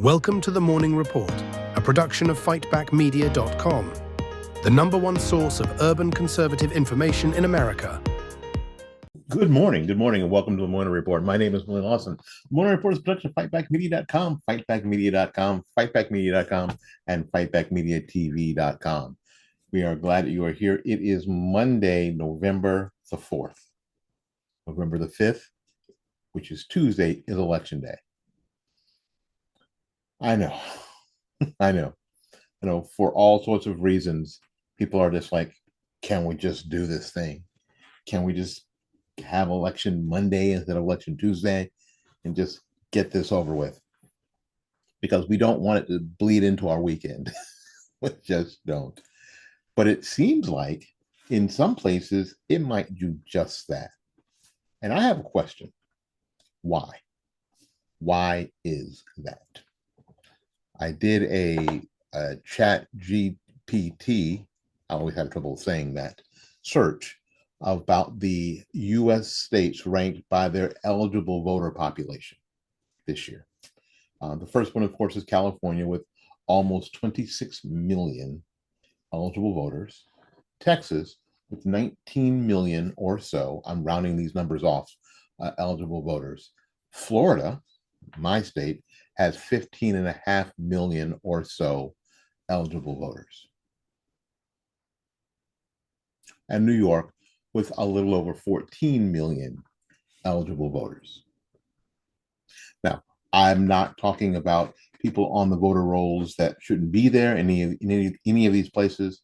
Welcome to the Morning Report, a production of fightbackmedia.com, the #1 source of urban conservative information in America. Good morning, and welcome to the Morning Report. My name is Willie Lawson. The Morning Report is a production of fightbackmedia.com, fightbackmedia.com, and fightbackmediatv.com. We are glad that you are here. It is Monday, November the 4th. November the 5th, which is Tuesday, is Election Day. I know, I know, for all sorts of reasons, people are just like, can we just do this thing? Can we just have election Monday instead of election Tuesday and just get this over with? Because we don't want it to bleed into our weekend. We just don't. But it seems like in some places it might do just that. And I have a question. Why? Why is that? I did a chat GPT, I always have trouble saying that, search about the U.S. states ranked by their eligible voter population this year. The first one, of course, is California with almost 26 million eligible voters. Texas with 19 million or so, I'm rounding these numbers off, eligible voters. Florida, my state, has 15.5 million or so eligible voters. And New York with a little over 14 million eligible voters. Now, I'm not talking about people on the voter rolls that shouldn't be there in any of these places,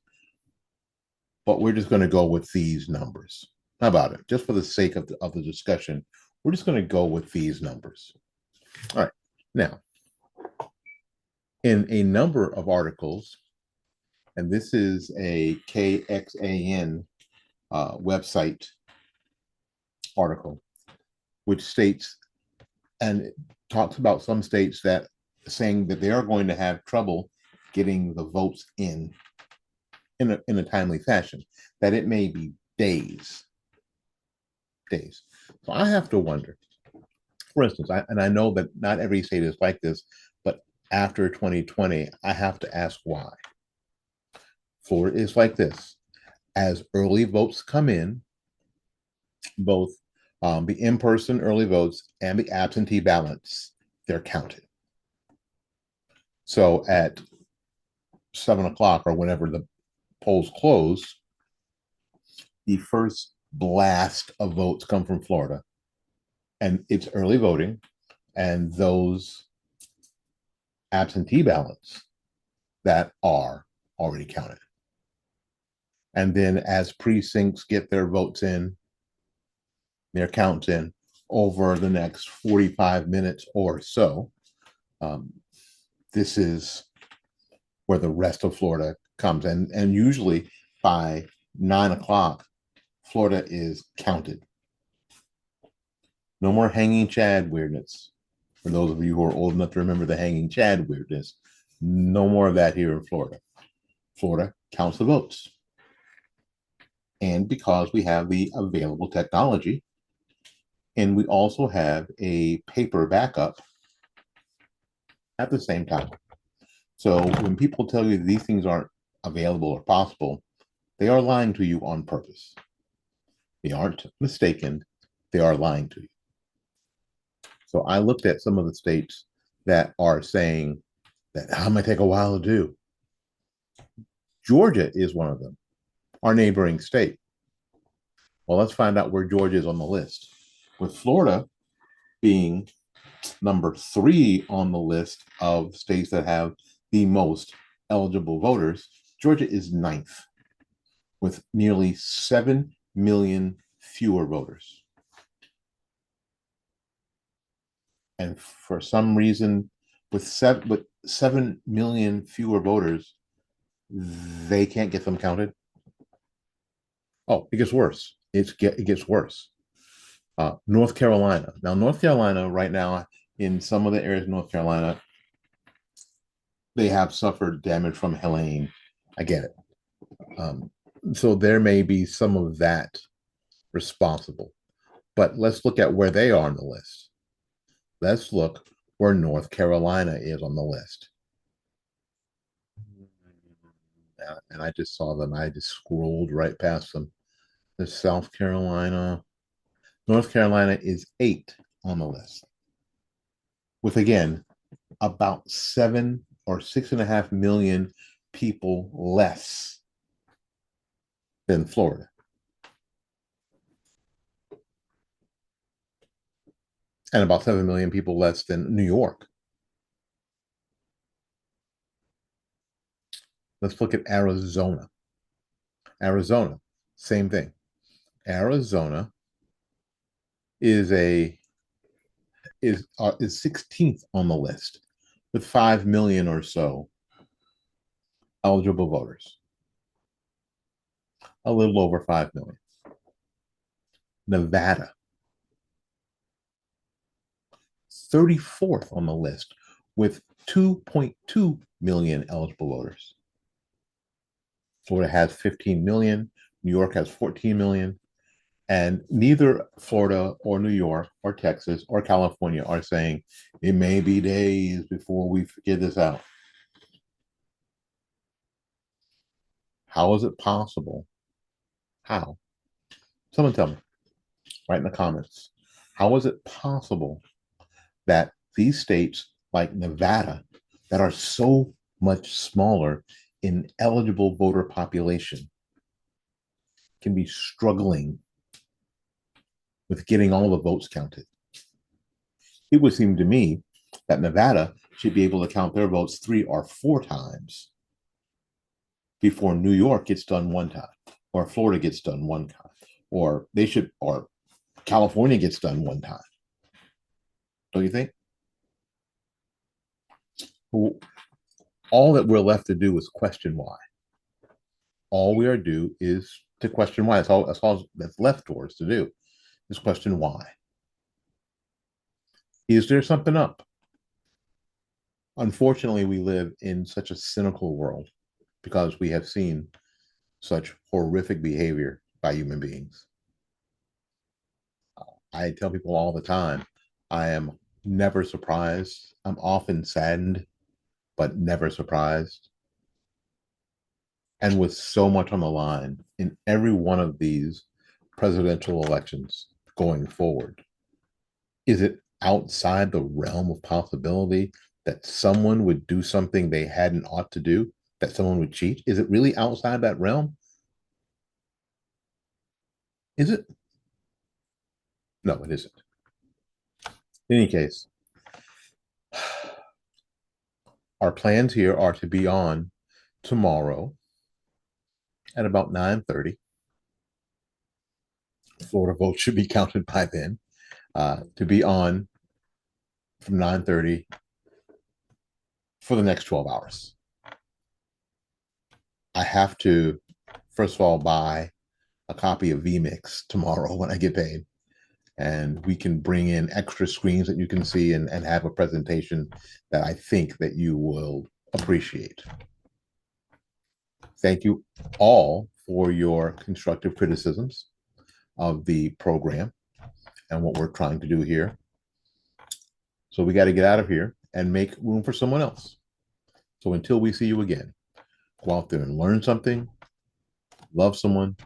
but we're just going to go with these numbers. How about it? Just for the sake of the discussion, we're just going to go with these numbers. All right. Now, in a number of articles, and this is a KXAN website article, which states and talks about some states that saying that they are going to have trouble getting the votes in a timely fashion, that it may be days. So I have to wonder, for instance, I know that not every state is like this, but after 2020, I have to ask why. Florida is like this. As early votes come in, both the in-person early votes and the absentee ballots, they're counted. So at 7 o'clock or whenever the polls close, the first blast of votes come from Florida, and it's early voting, and those absentee ballots that are already counted. And then as precincts get their votes in, their counts in over the next 45 minutes or so, this is where the rest of Florida comes. And usually by 9 o'clock, Florida is counted. No more hanging Chad weirdness. For those of you who are old enough to remember the hanging Chad weirdness, no more of that here in Florida. Florida counts the votes. And because we have the available technology, and we also have a paper backup at the same time. So when people tell you these things aren't available or possible, they are lying to you on purpose. They aren't mistaken. They are lying to you. So I looked at some of the states that are saying that it might take a while to do. Georgia is one of them, our neighboring state. Well, let's find out where Georgia is on the list. With Florida being number 3 on the list of states that have the most eligible voters, Georgia is 9th with nearly 7 million fewer voters. And for some reason, with 7 million fewer voters, they can't get them counted. Oh, it gets worse. It gets worse. North Carolina. Now, North Carolina right now, in some of the areas of North Carolina, they have suffered damage from Helene. I get it. So there may be some of that responsible. But let's look at where they are on the list. Let's look where North Carolina is on the list. And I just saw them. I just scrolled right past them. There's South Carolina. North Carolina is 8 on the list, with again about 7 or 6.5 million people less than Florida. And about 7 million people less than New York. Let's look at Arizona. Arizona, same thing. Arizona is 16th on the list with 5 million or so eligible voters. A little over 5 million. Nevada, 34th on the list with 2.2 million eligible voters. Florida has 15 million. New York has 14 million. And neither Florida or New York or Texas or California are saying it may be days before we figure this out. How is it possible? How? Someone tell me. Write in the comments. How is it possible that these states like Nevada, that are so much smaller in eligible voter population, can be struggling with getting all the votes counted? It would seem to me that Nevada should be able to count their votes 3 or 4 times before New York gets done one time, or Florida gets done one time, or California gets done one time. Don't you think? All that we're left to do is question why. All we are due is to question why. That's all that's left for us to do, is question why. Is there something up? Unfortunately, we live in such a cynical world because we have seen such horrific behavior by human beings. I tell people all the time, I am never surprised. I'm often saddened, but never surprised. And with so much on the line in every one of these presidential elections going forward, is it outside the realm of possibility that someone would do something they hadn't ought to do, that someone would cheat? Is it really outside that realm? Is it? No, it isn't. In any case, our plans here are to be on tomorrow at about 9:30. Florida votes should be counted by then. To be on from 9:30 for the next 12 hours. I have to, first of all, buy a copy of vMix tomorrow when I get paid. And we can bring in extra screens that you can see and have a presentation that I think that you will appreciate. Thank you all for your constructive criticisms of the program and what we're trying to do here. So we got to get out of here and make room for someone else. So until we see you again, go out there and learn something, love someone,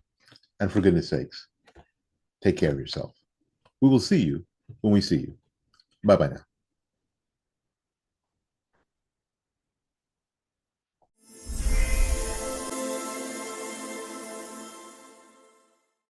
and for goodness sakes, take care of yourself. We will see you when we see you. Bye-bye now.